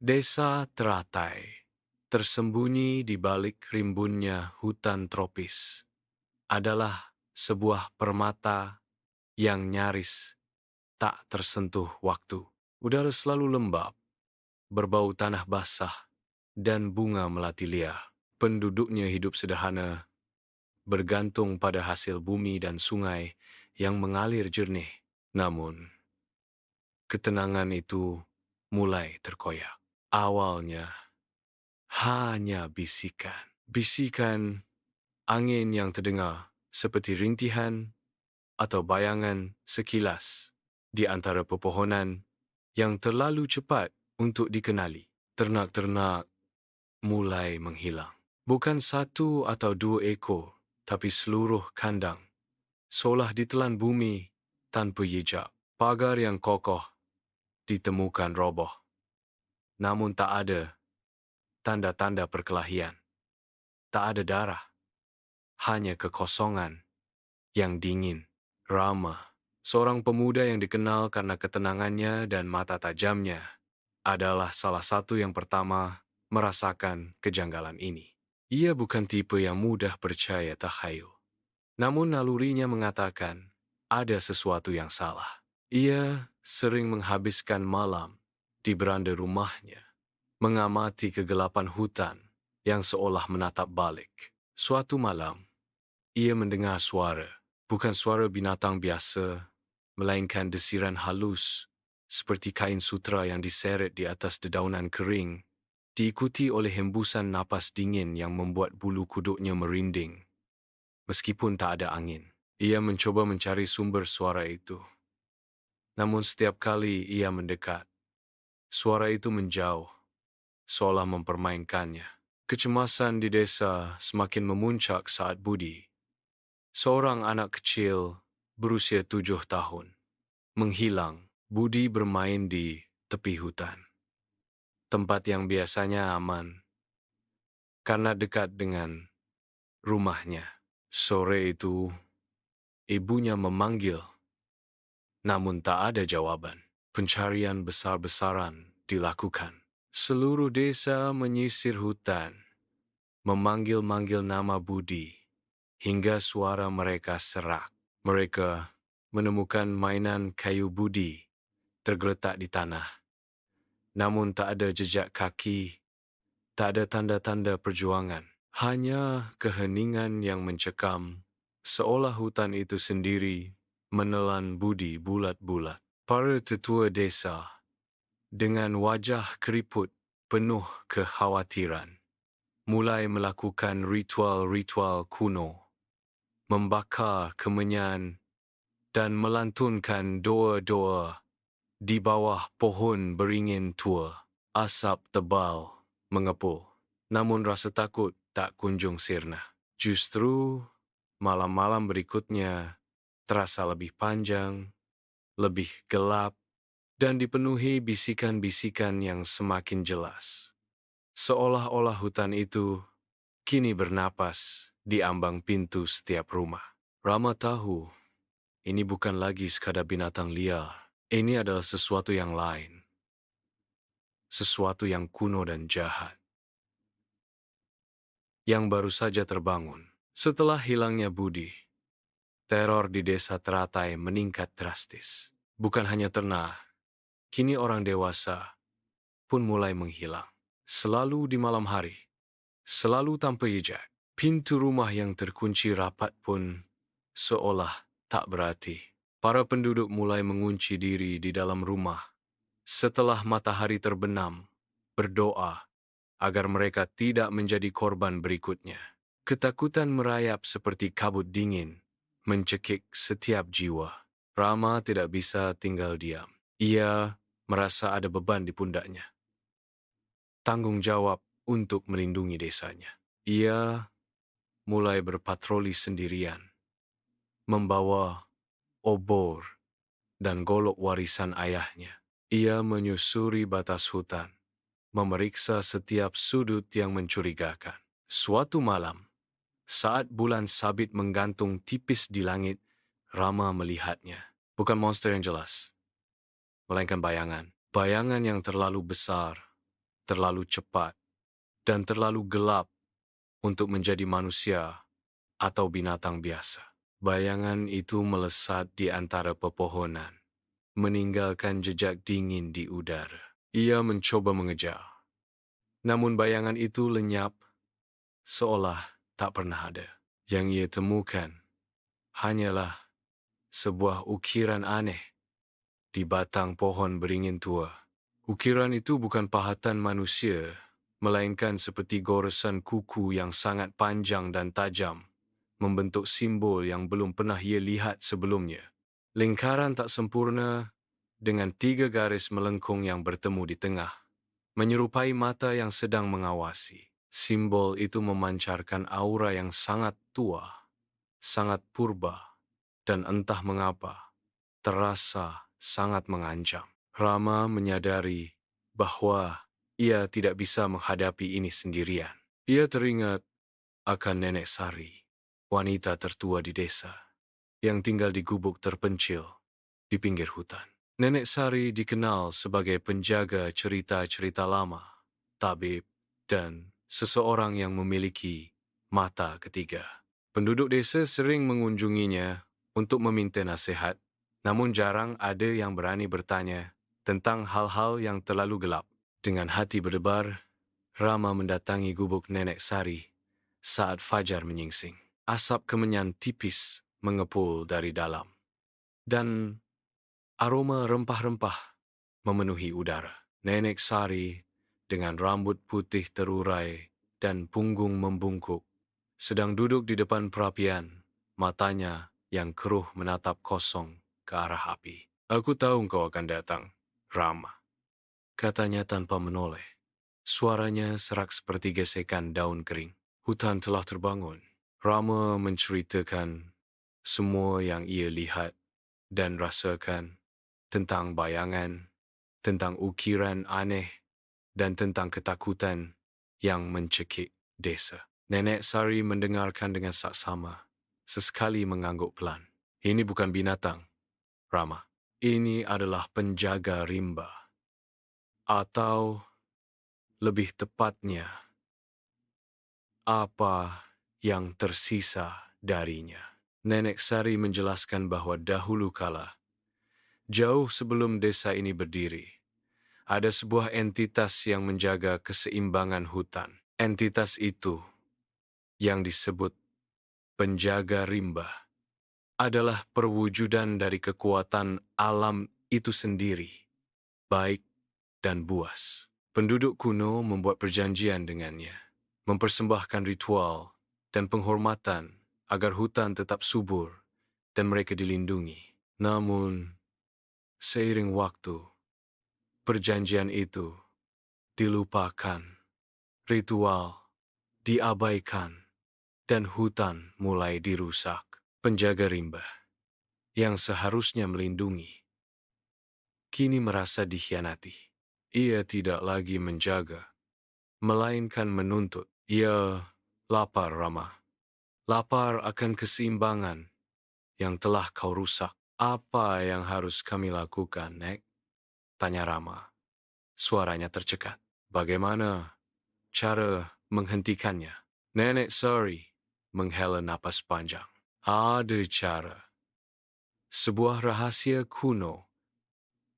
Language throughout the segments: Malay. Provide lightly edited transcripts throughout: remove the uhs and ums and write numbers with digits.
Desa teratai, tersembunyi di balik rimbunnya hutan tropis, adalah sebuah permata yang nyaris tak tersentuh waktu. Udara selalu lembab, berbau tanah basah, dan bunga melati liar. Penduduknya hidup sederhana, bergantung pada hasil bumi dan sungai yang mengalir jernih. Namun, ketenangan itu mulai terkoyak. Awalnya, hanya bisikan. Bisikan angin yang terdengar seperti rintihan atau bayangan sekilas di antara pepohonan yang terlalu cepat untuk dikenali. Ternak-ternak mulai menghilang. Bukan satu atau dua ekor, tapi seluruh kandang, seolah ditelan bumi tanpa jejak. Pagar yang kokoh ditemukan roboh, namun tak ada tanda-tanda perkelahian. Tak ada darah, hanya kekosongan yang dingin. Rama, seorang pemuda yang dikenal karena ketenangannya dan mata tajamnya, adalah salah satu yang pertama merasakan kejanggalan ini. Ia bukan tipe yang mudah percaya tahayul. Namun nalurinya mengatakan ada sesuatu yang salah. Ia sering menghabiskan malam di beranda rumahnya, mengamati kegelapan hutan yang seolah menatap balik. Suatu malam, ia mendengar suara, bukan suara binatang biasa, melainkan desiran halus, seperti kain sutra yang diseret di atas dedaunan kering, diikuti oleh hembusan napas dingin yang membuat bulu kuduknya merinding. Meskipun tak ada angin, ia mencoba mencari sumber suara itu. Namun setiap kali ia mendekat, suara itu menjauh, seolah mempermainkannya. Kecemasan di desa semakin memuncak saat Budi, seorang anak kecil berusia 7 tahun, menghilang. Budi bermain di tepi hutan, tempat yang biasanya aman karena dekat dengan rumahnya. Sore itu, ibunya memanggil, namun tak ada jawaban. Pencarian besar-besaran dilakukan. Seluruh desa menyisir hutan, memanggil-manggil nama Budi, hingga suara mereka serak. Mereka menemukan mainan kayu Budi tergeletak di tanah. Namun tak ada jejak kaki, tak ada tanda-tanda perjuangan. Hanya keheningan yang mencekam, seolah hutan itu sendiri menelan Budi bulat-bulat. Para tetua desa, dengan wajah keriput penuh kekhawatiran, mulai melakukan ritual-ritual kuno, membakar kemenyan dan melantunkan doa-doa di bawah pohon beringin tua. Asap tebal mengepul, namun rasa takut tak kunjung sirna. Justru malam-malam berikutnya terasa lebih panjang, lebih gelap, dan dipenuhi bisikan-bisikan yang semakin jelas. Seolah-olah hutan itu kini bernapas di ambang pintu setiap rumah. Rama tahu, ini bukan lagi sekadar binatang liar. Ini adalah sesuatu yang lain. Sesuatu yang kuno dan jahat, yang baru saja terbangun. Setelah hilangnya Budi, teror di desa teratai meningkat drastis. Bukan hanya ternak, kini orang dewasa pun mulai menghilang. Selalu di malam hari, selalu tanpa jejak. Pintu rumah yang terkunci rapat pun seolah tak berarti. Para penduduk mulai mengunci diri di dalam rumah setelah matahari terbenam, berdoa agar mereka tidak menjadi korban berikutnya. Ketakutan merayap seperti kabut dingin, mencekik setiap jiwa. Rama tidak bisa tinggal diam. Ia merasa ada beban di pundaknya, tanggung jawab untuk melindungi desanya. Ia mulai berpatroli sendirian, membawa obor dan golok warisan ayahnya. Ia menyusuri batas hutan, memeriksa setiap sudut yang mencurigakan. Suatu malam, saat bulan sabit menggantung tipis di langit, Rama melihatnya. Bukan monster yang jelas, melainkan bayangan. Bayangan yang terlalu besar, terlalu cepat, dan terlalu gelap untuk menjadi manusia atau binatang biasa. Bayangan itu melesat di antara pepohonan, meninggalkan jejak dingin di udara. Ia mencoba mengejar, namun bayangan itu lenyap seolah tak pernah ada. Yang ia temukan hanyalah sebuah ukiran aneh di batang pohon beringin tua. Ukiran itu bukan pahatan manusia, melainkan seperti goresan kuku yang sangat panjang dan tajam, membentuk simbol yang belum pernah ia lihat sebelumnya. Lingkaran tak sempurna dengan 3 garis melengkung yang bertemu di tengah, menyerupai mata yang sedang mengawasi. Simbol itu memancarkan aura yang sangat tua, sangat purba, dan entah mengapa terasa sangat mengancam. Rama menyadari bahwa ia tidak bisa menghadapi ini sendirian. Ia teringat akan Nenek Sari, wanita tertua di desa, yang tinggal di gubuk terpencil di pinggir hutan. Nenek Sari dikenal sebagai penjaga cerita-cerita lama, tabib, dan seseorang yang memiliki mata ketiga. Penduduk desa sering mengunjunginya untuk meminta nasihat, namun jarang ada yang berani bertanya tentang hal-hal yang terlalu gelap. Dengan hati berdebar, Rama mendatangi gubuk Nenek Sari saat fajar menyingsing. Asap kemenyan tipis mengepul dari dalam, dan aroma rempah-rempah memenuhi udara. Nenek Sari dengan rambut putih terurai dan punggung membungkuk sedang duduk di depan perapian, matanya yang keruh menatap kosong ke arah api. "Aku tahu engkau akan datang, Rama," katanya tanpa menoleh. Suaranya serak seperti gesekan daun kering. Hutan telah terbangun. Rama menceritakan semua yang ia lihat dan rasakan, tentang bayangan, tentang ukiran aneh, dan tentang ketakutan yang mencekik desa. Nenek Sari mendengarkan dengan saksama, sesekali mengangguk pelan. "Ini bukan binatang, Rama. Ini adalah penjaga rimba. Atau lebih tepatnya, apa yang tersisa darinya." Nenek Sari menjelaskan bahwa dahulu kala, jauh sebelum desa ini berdiri, ada sebuah entitas yang menjaga keseimbangan hutan. Entitas itu, yang disebut penjaga rimba, adalah perwujudan dari kekuatan alam itu sendiri, baik dan buas. Penduduk kuno membuat perjanjian dengannya, mempersembahkan ritual dan penghormatan agar hutan tetap subur dan mereka dilindungi. Namun, seiring waktu, perjanjian itu dilupakan, ritual diabaikan, dan hutan mulai dirusak. Penjaga rimba yang seharusnya melindungi kini merasa dikhianati. Ia tidak lagi menjaga, melainkan menuntut. Ia lapar, Rama. Lapar akan keseimbangan yang telah kau rusak. "Apa yang harus kami lakukan, Nek?" tanya Rama. Suaranya tercekat. "Bagaimana cara menghentikannya?" Nenek Sari menghela napas panjang. "Ada cara. Sebuah rahasia kuno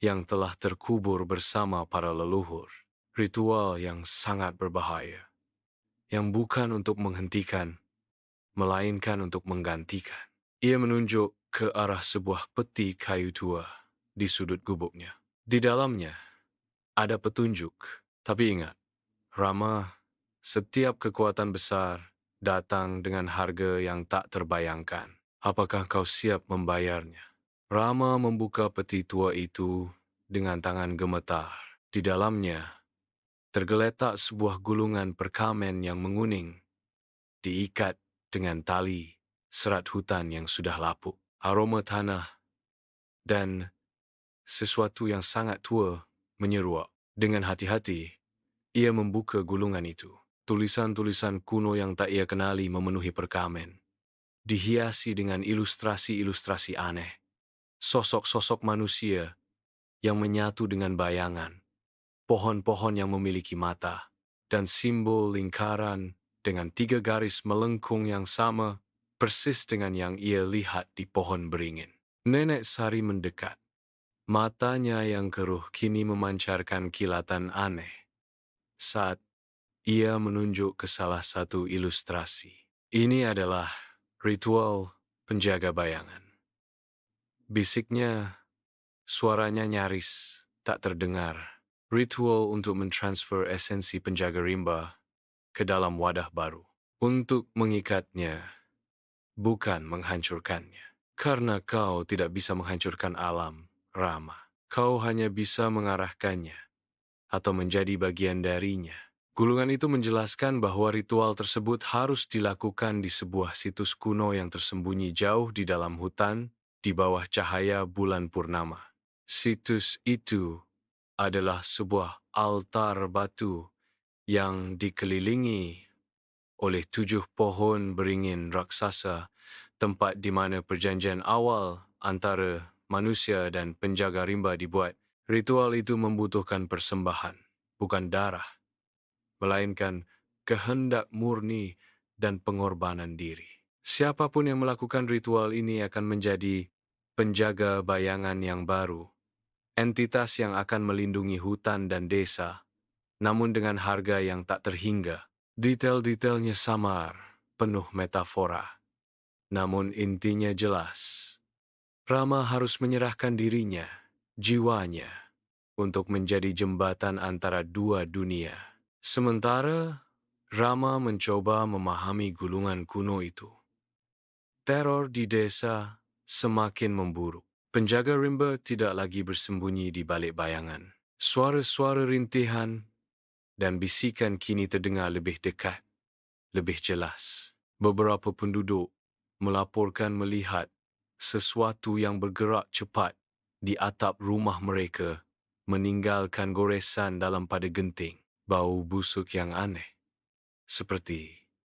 yang telah terkubur bersama para leluhur. Ritual yang sangat berbahaya, yang bukan untuk menghentikan, melainkan untuk menggantikan." Ia menunjuk ke arah sebuah peti kayu tua di sudut gubuknya. Di dalamnya ada petunjuk. Tapi ingat, Rama, setiap kekuatan besar datang dengan harga yang tak terbayangkan. Apakah kau siap membayarnya? Rama membuka peti tua itu dengan tangan gemetar. Di dalamnya tergeletak sebuah gulungan perkamen yang menguning, diikat dengan tali serat hutan yang sudah lapuk. Aroma tanah dan sesuatu yang sangat tua menyeruak. Dengan hati-hati, ia membuka gulungan itu. Tulisan-tulisan kuno yang tak ia kenali memenuhi perkamen, dihiasi dengan ilustrasi-ilustrasi aneh. Sosok-sosok manusia yang menyatu dengan bayangan, pohon-pohon yang memiliki mata, dan simbol lingkaran dengan 3 garis melengkung yang sama, persis dengan yang ia lihat di pohon beringin. Nenek Sari mendekat. Matanya yang keruh kini memancarkan kilatan aneh saat ia menunjuk ke salah satu ilustrasi. Ini adalah ritual penjaga bayangan. Bisiknya, suaranya nyaris tak terdengar. Ritual untuk mentransfer esensi penjaga rimba ke dalam wadah baru. Untuk mengikatnya, bukan menghancurkannya. Karena kau tidak bisa menghancurkan alam, Rama. Kau hanya bisa mengarahkannya atau menjadi bagian darinya. Gulungan itu menjelaskan bahwa ritual tersebut harus dilakukan di sebuah situs kuno yang tersembunyi jauh di dalam hutan di bawah cahaya bulan purnama. Situs itu adalah sebuah altar batu yang dikelilingi oleh 7 pohon beringin raksasa, tempat di mana perjanjian awal antara manusia dan penjaga rimba dibuat. Ritual itu membutuhkan persembahan, bukan darah, melainkan kehendak murni dan pengorbanan diri. Siapapun yang melakukan ritual ini akan menjadi penjaga bayangan yang baru, entitas yang akan melindungi hutan dan desa, namun dengan harga yang tak terhingga. Detail-detailnya samar, penuh metafora, namun intinya jelas. Rama harus menyerahkan dirinya, jiwanya, untuk menjadi jembatan antara dua dunia. Sementara Rama mencoba memahami gulungan kuno itu. Teror di desa semakin memburuk. Penjaga rimba tidak lagi bersembunyi di balik bayangan. Suara-suara rintihan dan bisikan kini terdengar lebih dekat, lebih jelas. Beberapa penduduk melaporkan melihat sesuatu yang bergerak cepat di atap rumah mereka, meninggalkan goresan dalam pada genting. Bau busuk yang aneh, seperti